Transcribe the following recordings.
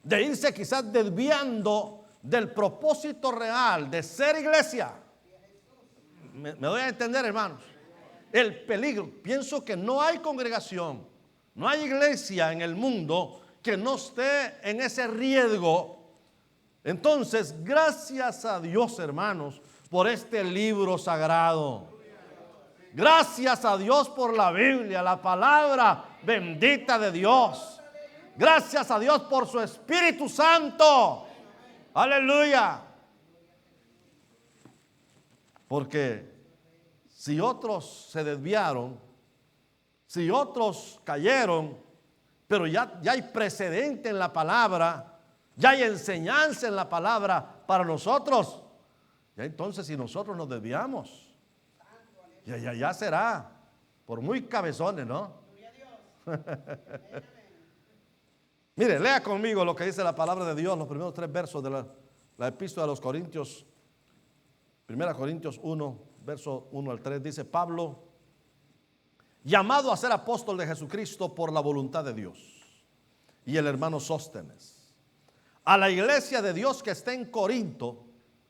de irse quizás desviando del propósito real de ser iglesia. Me doy a entender, hermanos. El peligro, pienso que no hay congregación, no hay iglesia en el mundo que no esté en ese riesgo. Entonces, gracias a Dios, hermanos, por este libro sagrado. Gracias a Dios por la Biblia, la palabra bendita de Dios. Gracias a Dios por su Espíritu Santo. Aleluya. Porque si otros se desviaron, si otros cayeron, pero ya hay precedente en la palabra, ya hay enseñanza en la palabra para nosotros. Ya entonces, si nosotros nos desviamos, ya será, por muy cabezones, ¿no? Mire, lea conmigo lo que dice la palabra de Dios, los primeros 3 versos de la epístola de los Corintios. 1 Corintios 1, verso 1 al 3, dice: Pablo, llamado a ser apóstol de Jesucristo por la voluntad de Dios, y el hermano Sóstenes, a la iglesia de Dios que está en Corinto.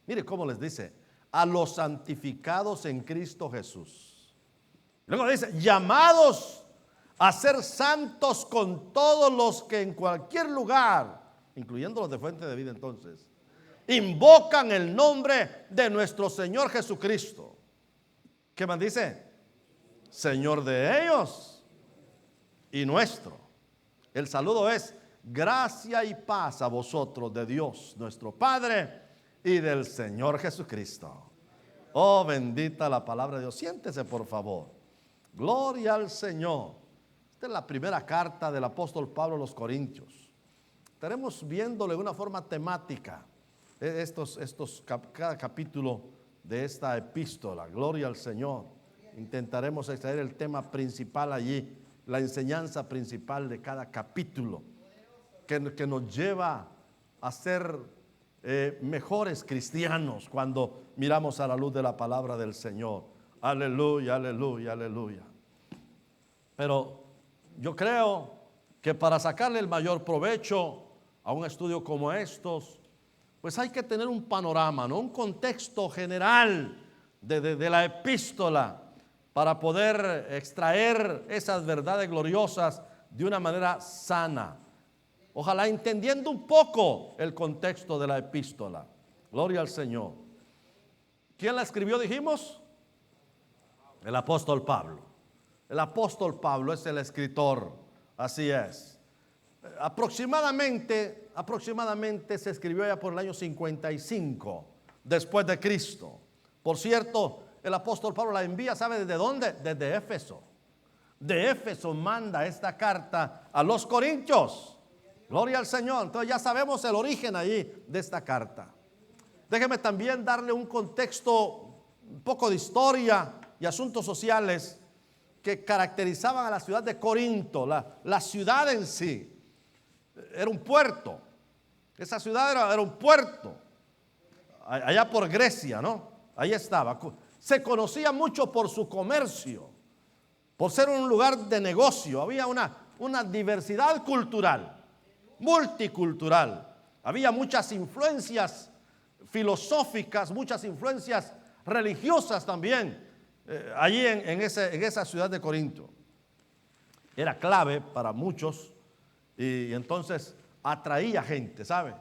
Mire cómo les dice: a los santificados en Cristo Jesús. Luego dice: llamados a ser santos con todos los que en cualquier lugar, incluyendo los de Fuente de Vida, entonces, invocan el nombre de nuestro Señor Jesucristo. ¿Qué más dice? Señor de ellos y nuestro. El saludo es: gracia y paz a vosotros de Dios nuestro Padre y del Señor Jesucristo. Oh, bendita la palabra de Dios. Siéntese, por favor. Gloria al Señor. Esta es la primera carta del apóstol Pablo a los Corintios. Estaremos viéndole de una forma temática cada capítulo de esta epístola. Gloria al Señor. Intentaremos extraer el tema principal allí, la enseñanza principal de cada capítulo, que nos lleva a ser mejores cristianos cuando miramos a la luz de la palabra del Señor. Aleluya, aleluya, aleluya. Pero yo creo que para sacarle el mayor provecho a un estudio como estos, pues hay que tener un panorama, ¿no? Un contexto general de la epístola para poder extraer esas verdades gloriosas de una manera sana. Ojalá entendiendo un poco el contexto de la epístola. Gloria al Señor. ¿Quién la escribió, dijimos? El apóstol Pablo. El apóstol Pablo es el escritor. Así es. Aproximadamente se escribió ya por el año 55 después de Cristo. Por cierto, el apóstol Pablo la envía, ¿sabe desde dónde? Desde Éfeso. De Éfeso manda esta carta a los Corintios. Gloria al Señor. Entonces ya sabemos el origen allí de esta carta. Déjeme también darle un contexto, un poco de historia y asuntos sociales que caracterizaban a la ciudad de Corinto. La ciudad en sí era un puerto. Esa ciudad era un puerto. Allá por Grecia, ¿no? Ahí estaba. Se conocía mucho por su comercio, por ser un lugar de negocio. Había una diversidad cultural, multicultural. Había muchas influencias filosóficas, muchas influencias religiosas también allí en esa ciudad de Corinto. Era clave para muchos y entonces atraía gente, ¿sabe?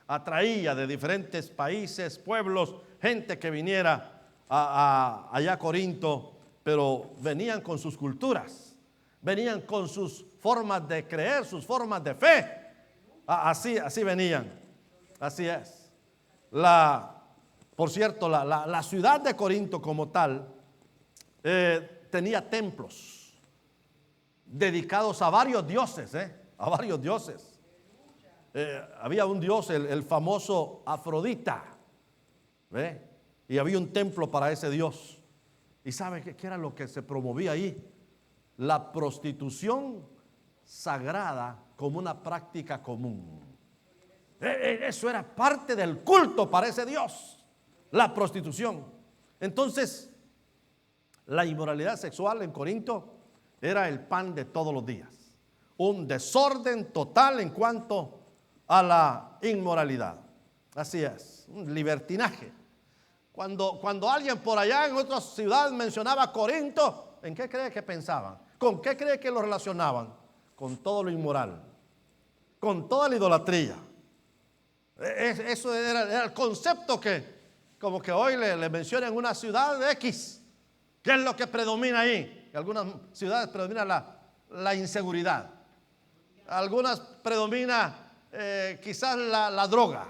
Atraía de diferentes países, pueblos, gente que viniera allá a Corinto, pero venían con sus culturas, venían con sus formas de creer, sus formas de fe. Así venían. Así es. Por cierto, la ciudad de Corinto como tal tenía templos dedicados a varios dioses, a varios dioses. Había un dios, el famoso Afrodita, ¿ve? Y había un templo para ese dios. ¿Y sabe qué era lo que se promovía ahí? La prostitución sagrada como una práctica común. Eso era parte del culto para ese dios, la prostitución. Entonces, la inmoralidad sexual en Corinto era el pan de todos los días. Un desorden total en cuanto a la inmoralidad. Así es, un libertinaje. Cuando alguien por allá en otra ciudad mencionaba Corinto, ¿en qué cree que pensaban? ¿Con qué cree que lo relacionaban? Con todo lo inmoral, con toda la idolatría. Eso era el concepto que, como que hoy le mencionan una ciudad de X. ¿Qué es lo que predomina ahí? En algunas ciudades predomina la inseguridad. Algunas predomina quizás la droga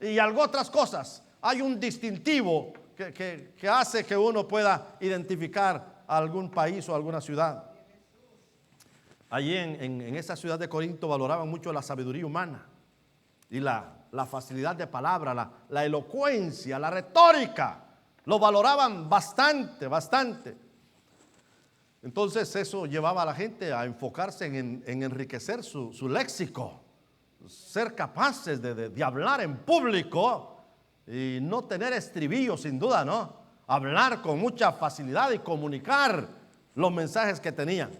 y algo otras cosas. Hay un distintivo que hace que uno pueda identificar a algún país o alguna ciudad. Allí en esa ciudad de Corinto valoraban mucho la sabiduría humana y la facilidad de palabra, la elocuencia, la retórica. Lo valoraban bastante, bastante. Entonces eso llevaba a la gente a enfocarse en enriquecer su léxico, ser capaces de hablar en público y no tener estribillos, sin duda, ¿no? Hablar con mucha facilidad y comunicar los mensajes que tenían.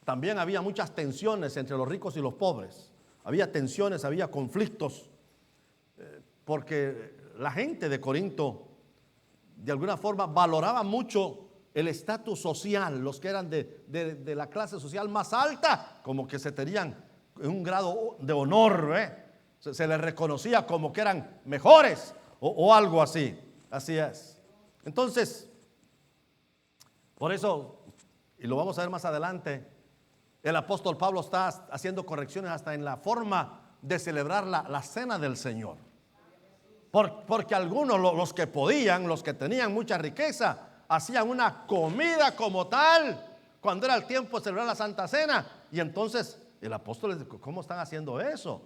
También había muchas tensiones entre los ricos y los pobres. Había tensiones, había conflictos, porque la gente de Corinto de alguna forma valoraba mucho el estatus social. Los que eran de la clase social más alta, como que se tenían un grado de honor, se les reconocía como que eran mejores o algo así. Así es. Entonces, por eso, y lo vamos a ver más adelante, el apóstol Pablo está haciendo correcciones hasta en la forma de celebrar la cena del Señor. Porque algunos, los que podían, los que tenían mucha riqueza, hacían una comida como tal cuando era el tiempo de celebrar la Santa Cena. Y entonces el apóstol les dijo: ¿cómo están haciendo eso?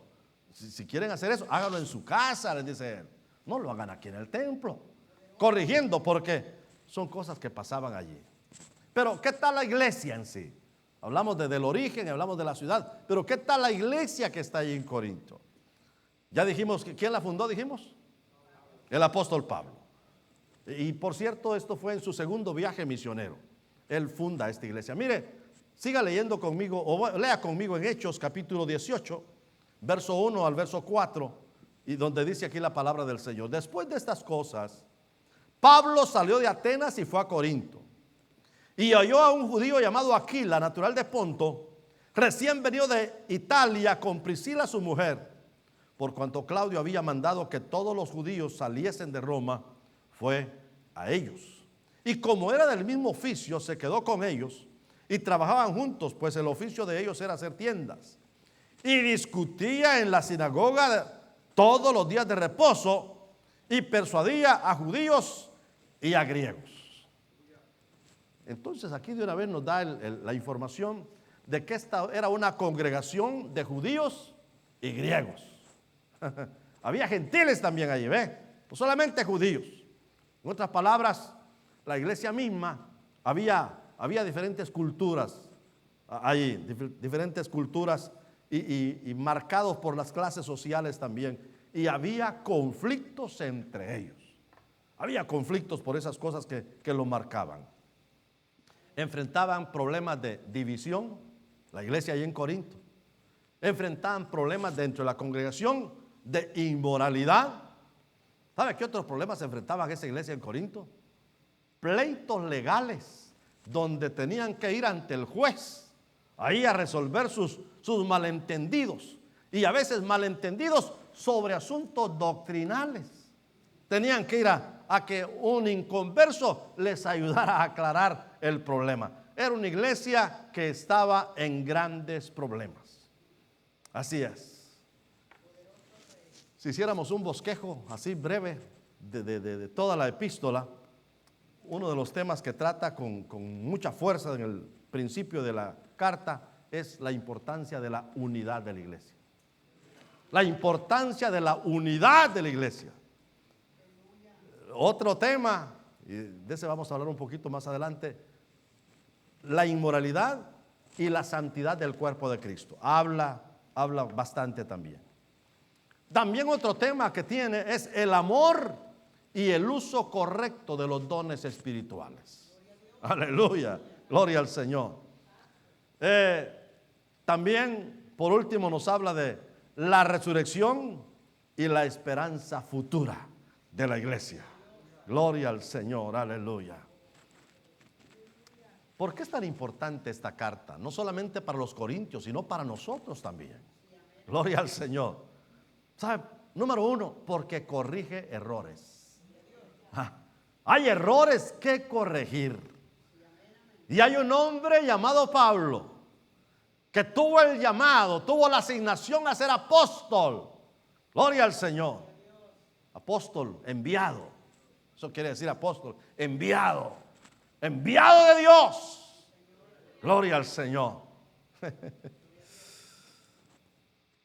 Si quieren hacer eso, háganlo en su casa, les dice él. No lo hagan aquí en el templo. Corrigiendo, porque son cosas que pasaban allí. Pero ¿qué tal la iglesia en sí? Hablamos del origen, hablamos de la ciudad, pero ¿qué tal la iglesia que está allí en Corinto? Ya dijimos, ¿quién la fundó? Dijimos, el apóstol Pablo. Y por cierto, esto fue en su segundo viaje misionero. Él funda esta iglesia. Mire, siga leyendo conmigo, o lea conmigo en Hechos capítulo 18, verso 1 al verso 4, y donde dice aquí la palabra del Señor. Después de estas cosas, Pablo salió de Atenas y fue a Corinto. Y halló a un judío llamado Aquila, natural de Ponto, recién venido de Italia, con Priscila su mujer. Por cuanto Claudio había mandado que todos los judíos saliesen de Roma, fue a ellos. Y como era del mismo oficio, se quedó con ellos y trabajaban juntos, pues el oficio de ellos era hacer tiendas. Y discutía en la sinagoga todos los días de reposo y persuadía a judíos y a griegos. Entonces aquí de una vez nos da la información de que esta era una congregación de judíos y griegos. Había gentiles también allí, ¿ve? No solamente judíos. En otras palabras, la iglesia misma había diferentes culturas allí, diferentes culturas y marcados por las clases sociales también. Y había conflictos entre ellos. Había conflictos por esas cosas que lo marcaban. Enfrentaban problemas de división, la iglesia allí en Corinto. Enfrentaban problemas dentro de la congregación de inmoralidad. ¿Sabe qué otros problemas se enfrentaban esa iglesia en Corinto? Pleitos legales, donde tenían que ir ante el juez, ahí a resolver sus malentendidos. Y a veces malentendidos sobre asuntos doctrinales. Tenían que ir a que un inconverso les ayudara a aclarar el problema. Era una iglesia que estaba en grandes problemas. Así es. Si hiciéramos un bosquejo así breve de toda la epístola, uno de los temas que trata con mucha fuerza en el principio de la carta es la importancia de la unidad de la iglesia. La importancia de la unidad de la iglesia. Otro tema, y de ese vamos a hablar un poquito más adelante, la inmoralidad y la santidad del cuerpo de Cristo. Habla bastante también. También otro tema que tiene es el amor y el uso correcto de los dones espirituales. Aleluya, gloria al Señor. También por último nos habla de la resurrección y la esperanza futura de la iglesia. Gloria al Señor, aleluya. ¿Por qué es tan importante esta carta? No solamente para los corintios, sino para nosotros también. Gloria al Señor. ¿Sabe? Número uno, porque corrige errores. Hay errores que corregir. Y hay un hombre llamado Pablo que tuvo el llamado, tuvo la asignación a ser apóstol. Gloria al Señor. Apóstol, enviado. Eso quiere decir apóstol, enviado. Enviado de Dios. Gloria al Señor.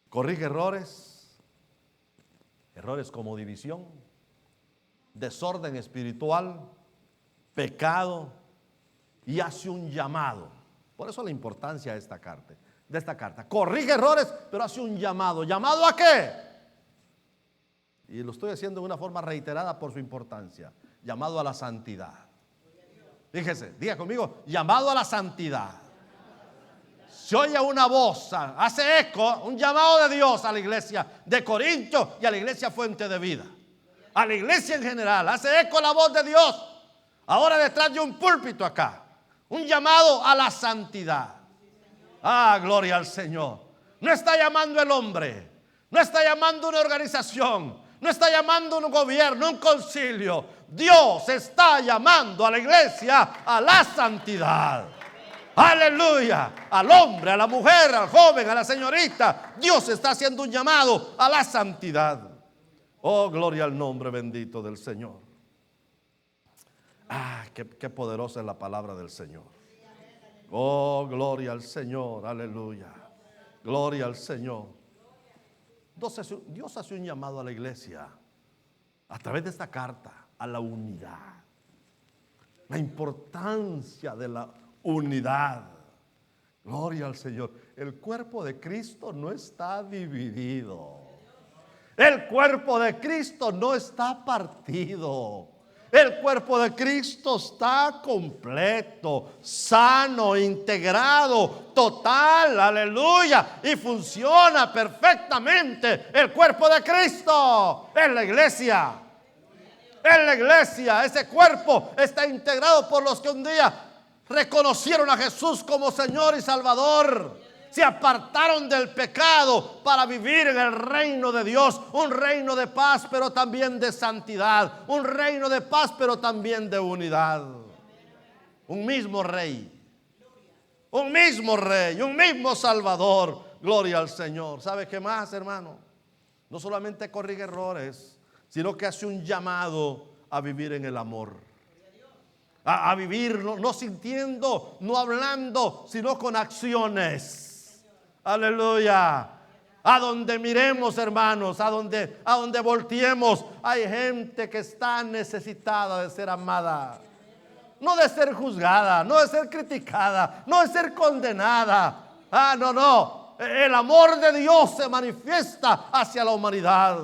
Corrige errores. Errores como división, desorden espiritual, pecado, y hace un llamado. Por eso la importancia de esta carta. Corrige errores, pero hace un llamado. ¿Llamado a qué? Y lo estoy haciendo de una forma reiterada por su importancia. Llamado a la santidad. Fíjese, diga conmigo, llamado a la santidad. Se oye una voz, hace eco, un llamado de Dios a la iglesia de Corinto y a la iglesia Fuente de Vida. A la iglesia en general, hace eco la voz de Dios. Ahora detrás de un púlpito acá, un llamado a la santidad. Ah, gloria al Señor. No está llamando el hombre, no está llamando una organización, no está llamando un gobierno, un concilio. Dios está llamando a la iglesia a la santidad. Aleluya. Al hombre, a la mujer, al joven, a la señorita. Dios está haciendo un llamado a la santidad. Oh, gloria al nombre bendito del Señor. Ah, qué poderosa es la palabra del Señor. Oh, gloria al Señor. Aleluya. Gloria al Señor. Dios hace un llamado a la iglesia a través de esta carta a la unidad. La importancia de la unidad. Gloria al Señor. El cuerpo de Cristo no está dividido. El cuerpo de Cristo no está partido. El cuerpo de Cristo está completo, sano, integrado, total, aleluya, y funciona perfectamente. El cuerpo de Cristo es la iglesia. En la iglesia, ese cuerpo está integrado por los que un día reconocieron a Jesús como Señor y Salvador. Se apartaron del pecado para vivir en el reino de Dios. Un reino de paz, pero también de santidad. Un reino de paz, pero también de unidad. Un mismo rey. Un mismo rey, un mismo Salvador. Gloria al Señor. ¿Sabe qué más, hermano? No solamente corrige errores, sino que hace un llamado a vivir en el amor. A vivir no sintiendo, no hablando, sino con acciones. Aleluya. A donde miremos, hermanos, a donde volteemos, hay gente que está necesitada de ser amada. No de ser juzgada, no de ser criticada, no de ser condenada. No. El amor de Dios se manifiesta hacia la humanidad.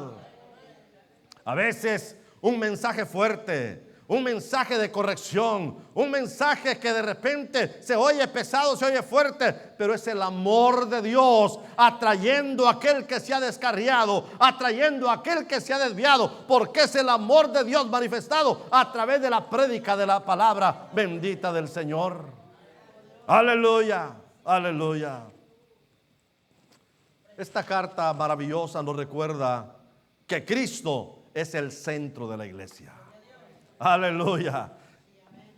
A veces un mensaje fuerte, un mensaje de corrección, un mensaje que de repente se oye pesado, se oye fuerte, pero es el amor de Dios atrayendo a aquel que se ha descarriado, atrayendo a aquel que se ha desviado, porque es el amor de Dios manifestado a través de la prédica de la palabra bendita del Señor. Aleluya, aleluya. Esta carta maravillosa nos recuerda que Cristo es el centro de la iglesia. Aleluya.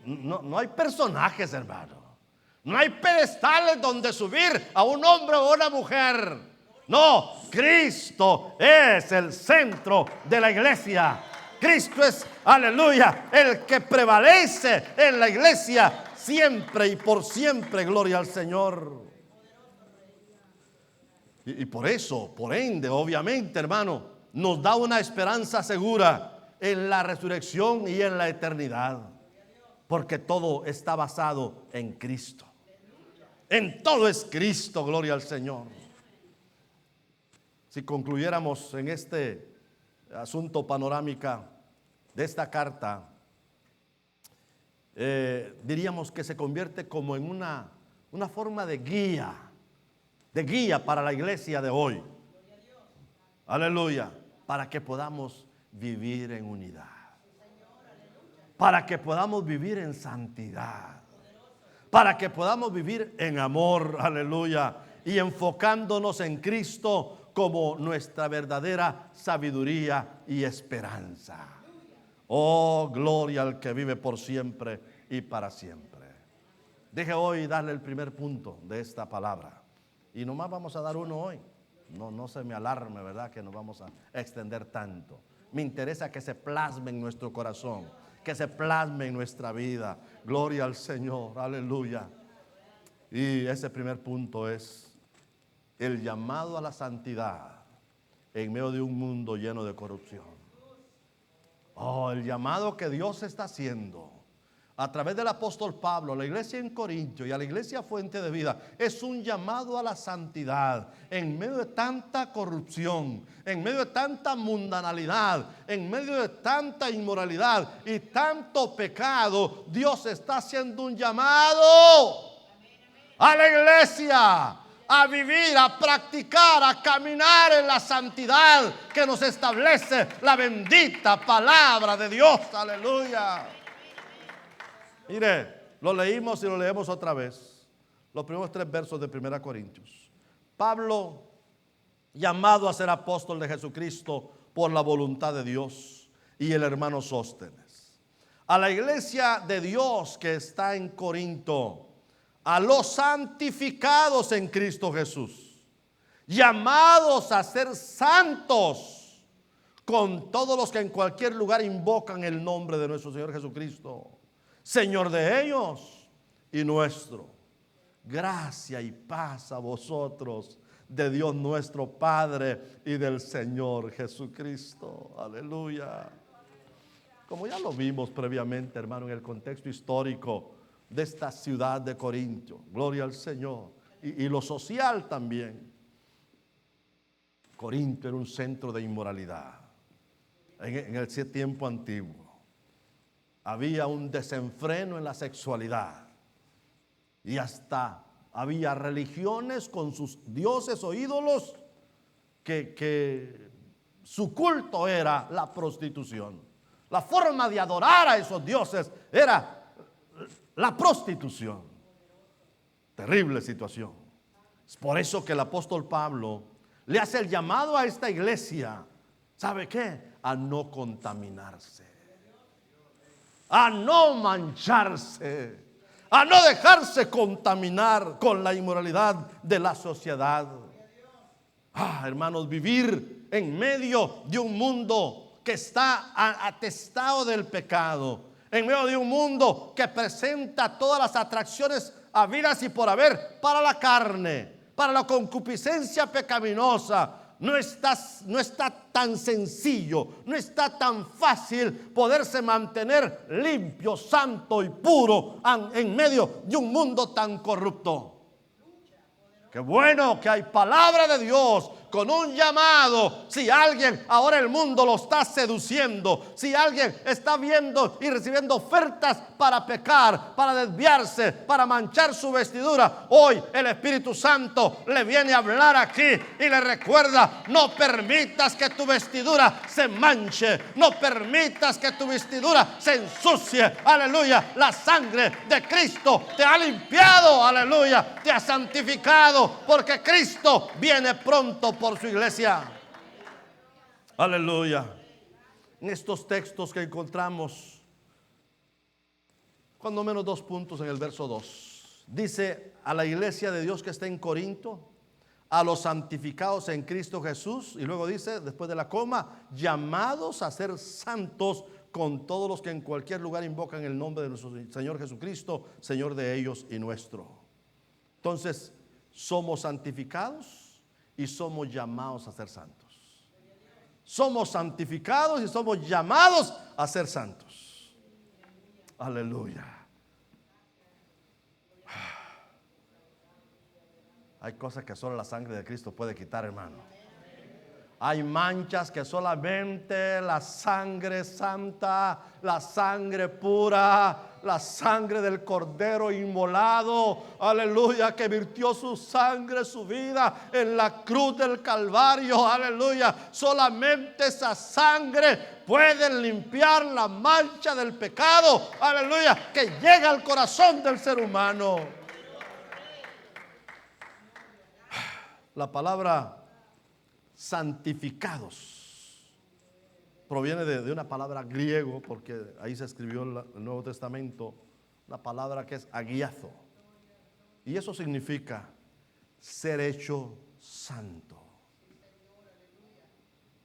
No hay personajes, hermano. No hay pedestales donde subir a un hombre o una mujer. No, Cristo es el centro de la iglesia. Cristo es, aleluya, el que prevalece en la iglesia siempre y por siempre. Gloria al Señor. Y por eso, por ende, obviamente, hermano, nos da una esperanza segura en la resurrección y en la eternidad, porque todo está basado en Cristo. En todo es Cristo, gloria al Señor. Si concluyéramos en este asunto panorámica de esta carta, diríamos que se convierte como en una forma de guía de guía para la iglesia de hoy. Aleluya. Para que podamos vivir en unidad. Para que podamos vivir en santidad. Para que podamos vivir en amor. Aleluya. Y enfocándonos en Cristo como nuestra verdadera sabiduría y esperanza. Oh, gloria al que vive por siempre y para siempre. Deje hoy darle el primer punto de esta palabra. Y nomás vamos a dar uno hoy. No se me alarme, ¿verdad? Que nos vamos a extender tanto. Me interesa que se plasme en nuestro corazón, que se plasme en nuestra vida. Gloria al Señor, aleluya. Y ese primer punto es el llamado a la santidad en medio de un mundo lleno de corrupción. Oh, el llamado que Dios está haciendo a través del apóstol Pablo a la iglesia en Corinto y a la iglesia Fuente de Vida es un llamado a la santidad en medio de tanta corrupción, en medio de tanta mundanalidad, en medio de tanta inmoralidad y tanto pecado. Dios está haciendo un llamado a la iglesia a vivir, a practicar, a caminar en la santidad que nos establece la bendita palabra de Dios. Aleluya. Mire, lo leímos y lo leemos otra vez. Los primeros 3 versos de 1 Corintios. Pablo, llamado a ser apóstol de Jesucristo por la voluntad de Dios, y el hermano Sóstenes. A la iglesia de Dios que está en Corinto, a los santificados en Cristo Jesús, llamados a ser santos, con todos los que en cualquier lugar invocan el nombre de nuestro Señor Jesucristo, Señor de ellos y nuestro. Gracia y paz a vosotros, de Dios nuestro Padre y del Señor Jesucristo. Aleluya. Como ya lo vimos previamente, hermano, en el contexto histórico de esta ciudad de Corinto, gloria al Señor, y lo social también. Corinto era un centro de inmoralidad en el tiempo antiguo. Había un desenfreno en la sexualidad y hasta había religiones con sus dioses o ídolos que su culto era la prostitución. La forma de adorar a esos dioses era la prostitución. Terrible situación. Es por eso que el apóstol Pablo le hace el llamado a esta iglesia. ¿Sabe qué? A no contaminarse, a no mancharse, a no dejarse contaminar con la inmoralidad de la sociedad. Hermanos, vivir en medio de un mundo que está atestado del pecado, en medio de un mundo que presenta todas las atracciones habidas y por haber para la carne, para la concupiscencia pecaminosa, no está tan sencillo, no está tan fácil poderse mantener limpio, santo y puro en medio de un mundo tan corrupto. Qué bueno que hay palabra de Dios con un llamado. Si alguien ahora el mundo lo está seduciendo, si alguien está viendo y recibiendo ofertas para pecar, para desviarse, para manchar su vestidura, hoy el Espíritu Santo le viene a hablar aquí y le recuerda: no permitas que tu vestidura se manche, no permitas que tu vestidura se ensucie. Aleluya, la sangre de Cristo te ha limpiado, aleluya, te ha santificado, porque Cristo viene pronto por su iglesia. Aleluya. En estos textos que encontramos, cuando menos 2 puntos en el verso 2. Dice a la iglesia de Dios que está en Corinto, a los santificados en Cristo Jesús, y luego dice, después de la coma, llamados a ser santos con todos los que en cualquier lugar invocan el nombre de nuestro Señor Jesucristo, Señor de ellos y nuestro. Entonces, somos santificados y somos llamados a ser santos. Somos santificados y somos llamados a ser santos. Aleluya. Hay cosas que solo la sangre de Cristo puede quitar, hermano. Hay manchas que solamente la sangre santa, la sangre pura, la sangre del Cordero inmolado, aleluya, que virtió su sangre, su vida en la cruz del Calvario, aleluya. Solamente esa sangre puede limpiar la mancha del pecado, aleluya, que llega al corazón del ser humano. La palabra santificados proviene de una palabra griego, porque ahí se escribió el Nuevo Testamento, la palabra que es agiazo, y eso significa ser hecho santo.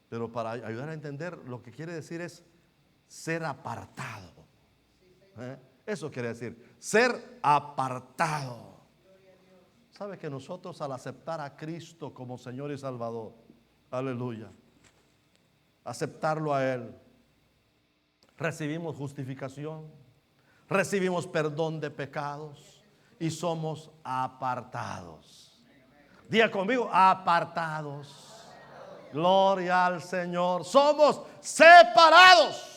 Pero para ayudar a entender, lo que quiere decir es ser apartado. Eso quiere decir ser apartado. ¿Sabe que nosotros, al aceptar a Cristo como Señor y Salvador, aleluya, aceptarlo a Él, recibimos justificación, recibimos perdón de pecados y somos apartados? Diga conmigo, apartados. Gloria al Señor. Somos separados.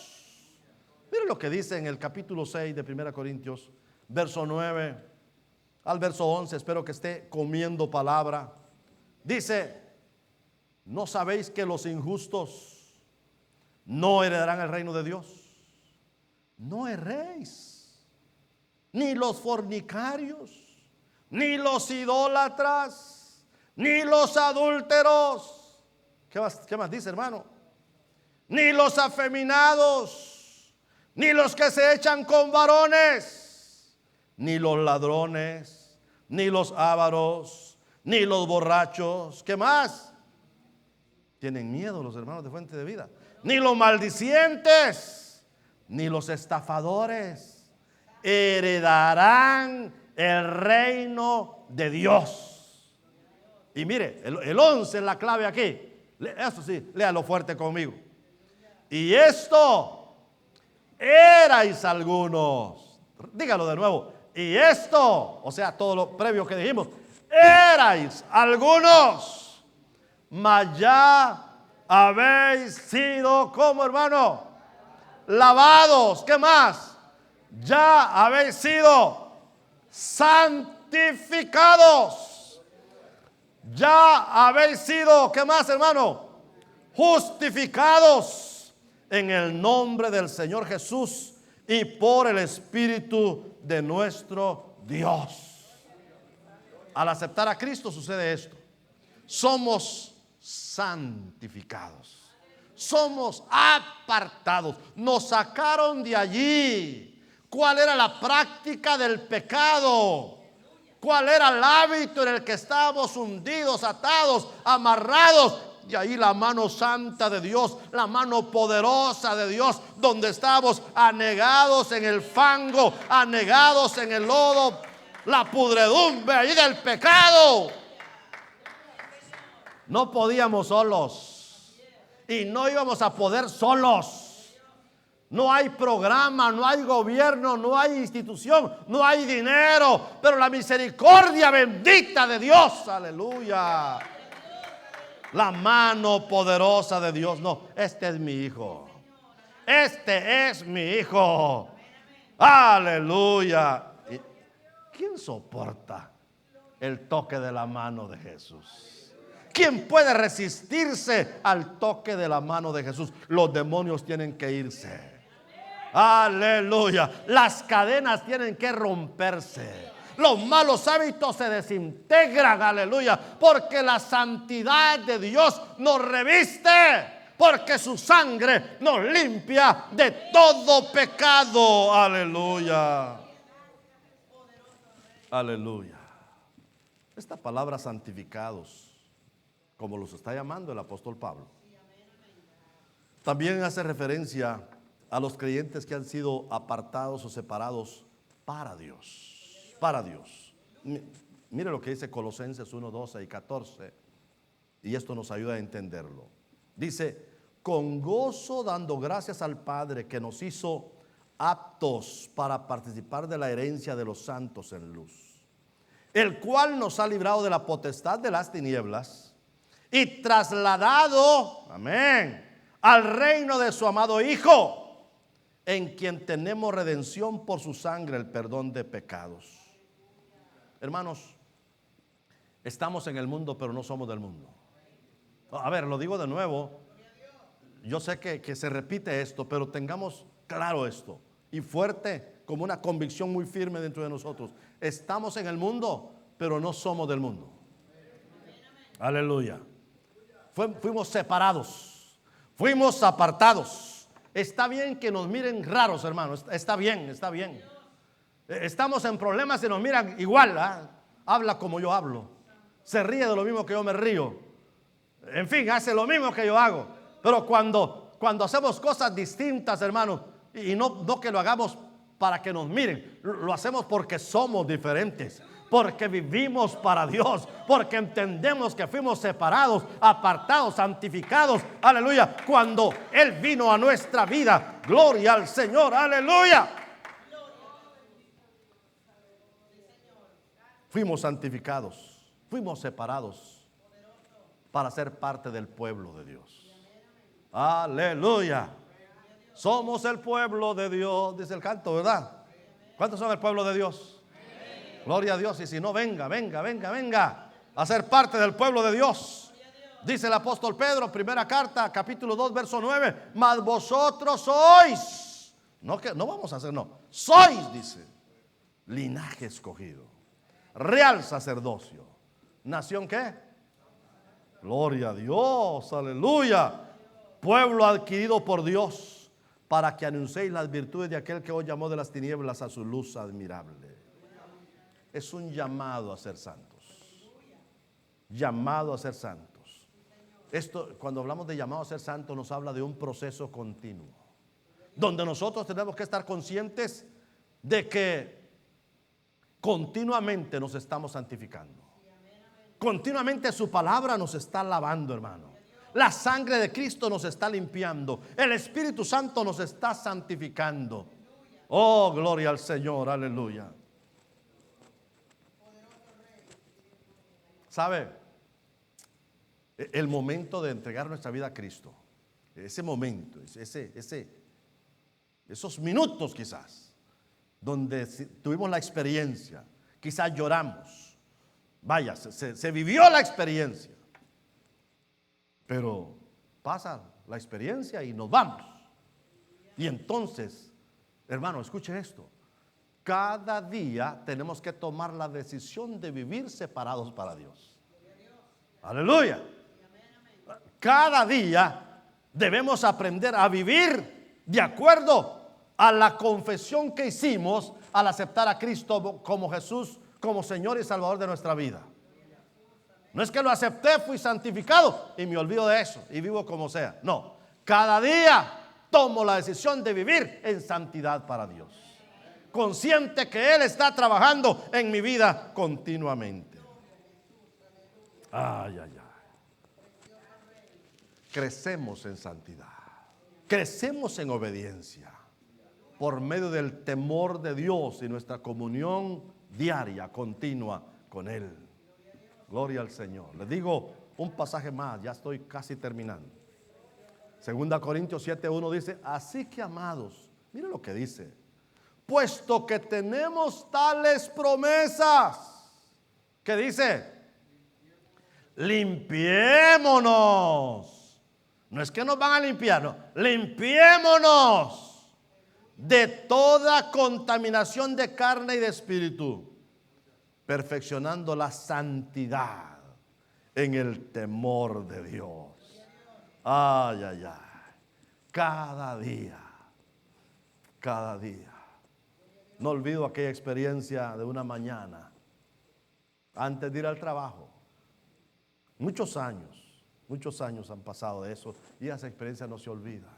Mire lo que dice en el capítulo 6 de 1 Corintios, verso 9 al verso 11. Espero que esté comiendo palabra. Dice: ¿no sabéis que los injustos no heredarán el reino de Dios? No erréis, ni los fornicarios, ni los idólatras, ni los adúlteros. ¿Qué más dice, hermano? Ni los afeminados, ni los que se echan con varones, ni los ladrones, ni los ávaros, ni los borrachos. ¿Qué más? Tienen miedo los hermanos de Fuente de Vida. Ni los maldicientes, ni los estafadores heredarán el reino de Dios. Y mire, el 11 es la clave aquí. Eso sí, léalo fuerte conmigo. Y esto erais algunos. Dígalo de nuevo. Y esto, o sea, todo lo previo que dijimos, erais algunos, mas ya habéis sido, ¿cómo, hermano? Lavados. ¿Qué más? Ya habéis sido santificados. Ya habéis sido, ¿qué más, hermano? Justificados en el nombre del Señor Jesús y por el Espíritu de nuestro Dios. Al aceptar a Cristo sucede esto. Somos santificados. Somos apartados. Nos sacaron de allí. ¿Cuál era la práctica del pecado? ¿Cuál era el hábito en el que estábamos hundidos, atados, amarrados? Y ahí la mano santa de Dios, la mano poderosa de Dios, donde estábamos anegados en el fango, anegados en el lodo, la pudredumbre ahí del pecado. No podíamos solos y no íbamos a poder solos. No hay programa, no hay gobierno, no hay institución, no hay dinero, pero la misericordia bendita de Dios, aleluya. La mano poderosa de Dios. No, este es mi hijo. Este es mi hijo. Aleluya. ¿Quién soporta el toque de la mano de Jesús? ¿Quién puede resistirse al toque de la mano de Jesús? Los demonios tienen que irse. Aleluya. Las cadenas tienen que romperse. Los malos hábitos se desintegran, aleluya, porque la santidad de Dios nos reviste, porque su sangre nos limpia de todo pecado, aleluya. Aleluya. Esta palabra santificados, como los está llamando el apóstol Pablo, también hace referencia a los creyentes que han sido apartados o separados para Dios. Para Dios. Mire lo que dice Colosenses 1, 12 y 14, y esto nos ayuda a entenderlo. Dice: con gozo dando gracias al Padre que nos hizo aptos para participar de la herencia de los santos en luz, el cual nos ha librado de la potestad de las tinieblas y trasladado, amén, al reino de su amado Hijo, en quien tenemos redención por su sangre, el perdón de pecados. Hermanos, estamos en el mundo, pero no somos del mundo. A ver, lo digo de nuevo. Yo sé que se repite esto, pero tengamos claro esto y fuerte, como una convicción muy firme dentro de nosotros. Estamos en el mundo, pero no somos del mundo. Aleluya. Fuimos separados, fuimos apartados. Está bien que nos miren raros, hermanos. Está bien, está bien. Estamos en problemas y nos miran igual, ¿eh? Habla como yo hablo, se ríe de lo mismo que yo me río, en fin, hace lo mismo que yo hago. Pero cuando hacemos cosas distintas, hermanos, y no que lo hagamos para que nos miren, lo hacemos porque somos diferentes, porque vivimos para Dios, porque entendemos que fuimos separados, apartados, santificados, aleluya, cuando Él vino a nuestra vida. Gloria al Señor, aleluya. Fuimos santificados, fuimos separados para ser parte del pueblo de Dios. Aleluya. Somos el pueblo de Dios, dice el canto, ¿verdad? ¿Cuántos son el pueblo de Dios? Gloria a Dios. Y si no, venga a ser parte del pueblo de Dios. Dice el apóstol Pedro, primera carta, capítulo 2, verso 9: mas vosotros sois, no vamos a hacer, sois, dice, linaje escogido, real sacerdocio, nación ¿qué? Gloria a Dios, aleluya. Pueblo adquirido por Dios, para que anunciéis las virtudes de aquel que os llamó de las tinieblas a su luz admirable. Es un llamado a ser santos. Llamado a ser santos. Esto, cuando hablamos de llamado a ser santos, nos habla de un proceso continuo, donde nosotros tenemos que estar conscientes de que continuamente nos estamos santificando. Continuamente su palabra nos está lavando, hermano. La sangre de Cristo nos está limpiando. El Espíritu Santo nos está santificando. Oh, gloria al Señor, aleluya. ¿Sabe? El momento de entregar nuestra vida a Cristo, ese momento, esos minutos quizás, donde tuvimos la experiencia, quizás lloramos. Vaya, se vivió la experiencia. Pero pasa la experiencia y nos vamos. Y entonces, hermano, escuche esto. Cada día tenemos que tomar la decisión de vivir separados para Dios. Aleluya. Cada día debemos aprender a vivir de acuerdo a la confesión que hicimos al aceptar a Cristo como Jesús, como Señor y Salvador de nuestra vida. No es que lo acepté, fui santificado y me olvido de eso y vivo como sea. No, cada día tomo la decisión de vivir en santidad para Dios, consciente que Él está trabajando en mi vida continuamente. Ay, ay, ay. Crecemos en santidad, crecemos en obediencia por medio del temor de Dios y nuestra comunión diaria, continua con Él. Gloria al Señor. Les digo un pasaje más, ya estoy casi terminando. 2 Corintios 7:1 dice: así que, amados, miren lo que dice: puesto que tenemos tales promesas, ¿qué dice? Limpiémonos. No es que nos van a limpiar, no. Limpiémonos de toda contaminación de carne y de espíritu, perfeccionando la santidad en el temor de Dios. Ay, ay, ay. Cada día. No olvido aquella experiencia de una mañana antes de ir al trabajo. Muchos años han pasado de eso y esa experiencia no se olvida.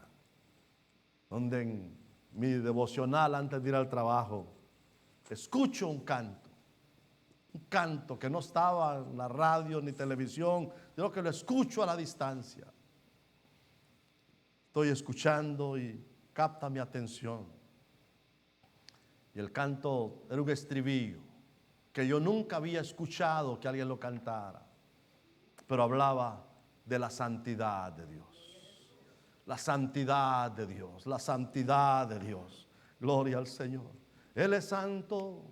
Donde en mi devocional antes de ir al trabajo escucho un canto que no estaba en la radio ni televisión, sino que lo escucho a la distancia. Estoy escuchando y capta mi atención. Y el canto era un estribillo que yo nunca había escuchado que alguien lo cantara, pero hablaba de la santidad de Dios. La santidad de Dios, la santidad de Dios. Gloria al Señor. Él es santo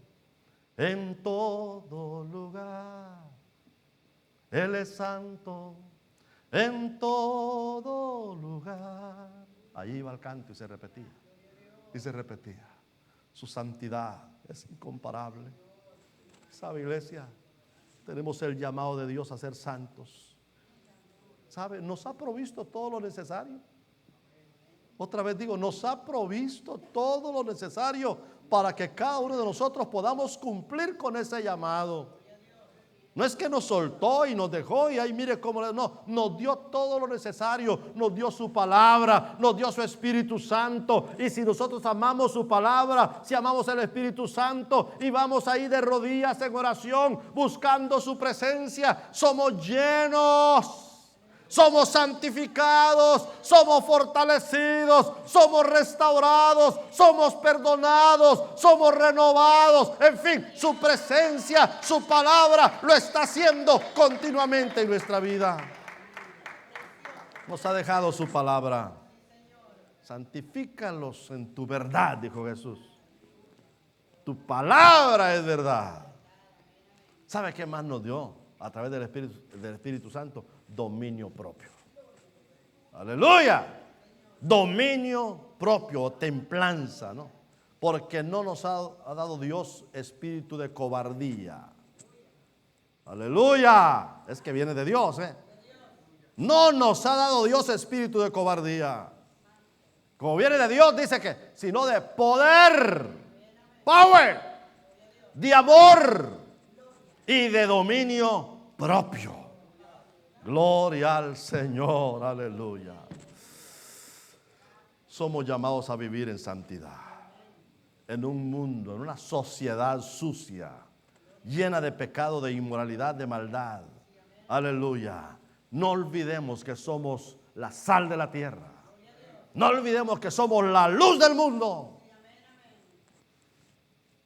en todo lugar. Él es santo en todo lugar. Allí iba el canto y se repetía. Y se repetía. Su santidad es incomparable. ¿Sabe, iglesia? Tenemos el llamado de Dios a ser santos. ¿Sabe? Nos ha provisto todo lo necesario. Otra vez digo, nos ha provisto todo lo necesario para que cada uno de nosotros podamos cumplir con ese llamado. No es que nos soltó y nos dejó y ahí mire cómo, no, nos dio todo lo necesario, nos dio su palabra, nos dio su Espíritu Santo. Y si nosotros amamos su palabra, si amamos el Espíritu Santo y vamos ahí de rodillas en oración buscando su presencia, somos llenos. Somos santificados, somos fortalecidos, somos restaurados, somos perdonados, somos renovados. En fin, su presencia, su palabra lo está haciendo continuamente en nuestra vida. Nos ha dejado su palabra. Santifícalos en tu verdad, dijo Jesús. Tu palabra es verdad. ¿Sabe qué más nos dio a través del Espíritu Santo? Dominio propio. Aleluya. Dominio propio o templanza, ¿no? Porque no nos ha dado Dios espíritu de cobardía. Aleluya. Es que viene de Dios, ¿eh? No nos ha dado Dios espíritu de cobardía. Como viene de Dios, dice que, sino de poder, power, de amor y de dominio propio. Gloria al Señor, aleluya. Somos llamados a vivir en santidad, en un mundo, en una sociedad sucia, llena de pecado, de inmoralidad, de maldad. Aleluya. No olvidemos que somos la sal de la tierra. No olvidemos que somos la luz del mundo.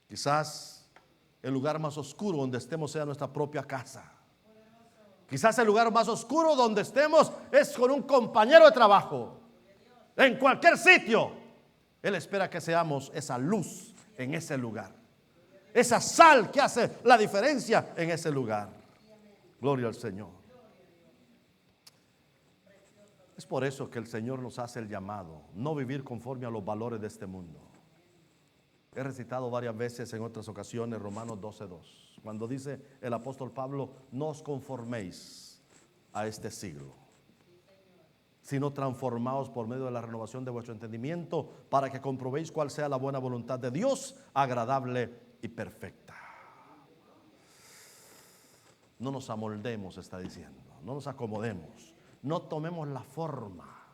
Quizás el lugar más oscuro donde estemos sea nuestra propia casa. Quizás el lugar más oscuro donde estemos es con un compañero de trabajo. En cualquier sitio, Él espera que seamos esa luz en ese lugar. Esa sal que hace la diferencia en ese lugar. Gloria al Señor. Es por eso que el Señor nos hace el llamado, no vivir conforme a los valores de este mundo. He recitado varias veces en otras ocasiones Romanos 12:2, cuando dice el apóstol Pablo, no os conforméis a este siglo, sino transformaos por medio de la renovación de vuestro entendimiento, para que comprobéis cuál sea la buena voluntad de Dios, agradable y perfecta. No nos amoldemos, está diciendo, no nos acomodemos, no tomemos la forma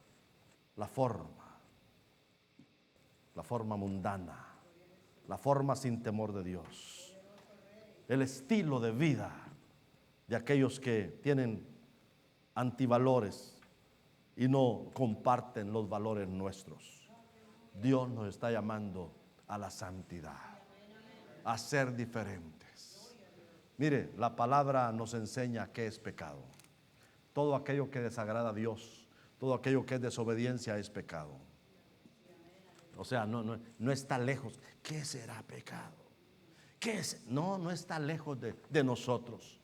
mundana, la forma sin temor de Dios, el estilo de vida de aquellos que tienen antivalores y no comparten los valores nuestros. Dios nos está llamando a la santidad, a ser diferentes. Mire, la palabra nos enseña qué es pecado. Todo aquello que desagrada a Dios, todo aquello que es desobediencia es pecado. O sea, no está lejos. ¿Qué será pecado? ¿Qué es? No está lejos de nosotros.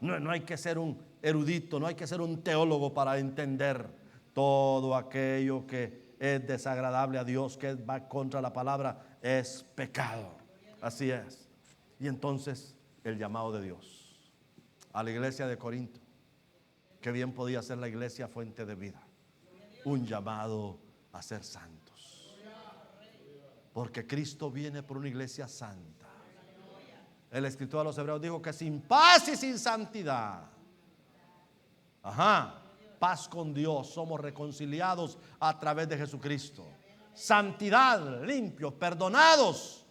No hay que ser un erudito, no hay que ser un teólogo para entender todo aquello que es desagradable a Dios, que va contra la palabra, es pecado. Así es. Y entonces el llamado de Dios a la iglesia de Corinto, que bien podía ser la iglesia fuente de vida, un llamado a ser santos, porque Cristo viene por una iglesia santa. El escritor a los hebreos dijo que sin paz y sin santidad, paz con Dios, somos reconciliados a través de Jesucristo. Santidad, limpios, perdonados,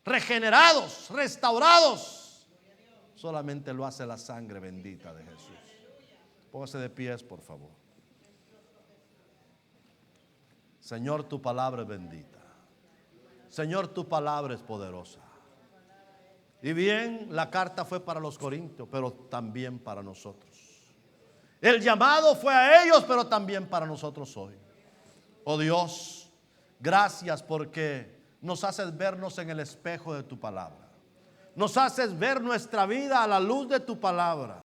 regenerados, restaurados, solamente lo hace la sangre bendita de Jesús. Póngase de pies, por favor. Señor, tu palabra es bendita. Señor, tu palabra es poderosa. Y bien, la carta fue para los corintios, pero también para nosotros. El llamado fue a ellos, pero también para nosotros hoy. Oh Dios, gracias porque nos haces vernos en el espejo de tu palabra. Nos haces ver nuestra vida a la luz de tu palabra.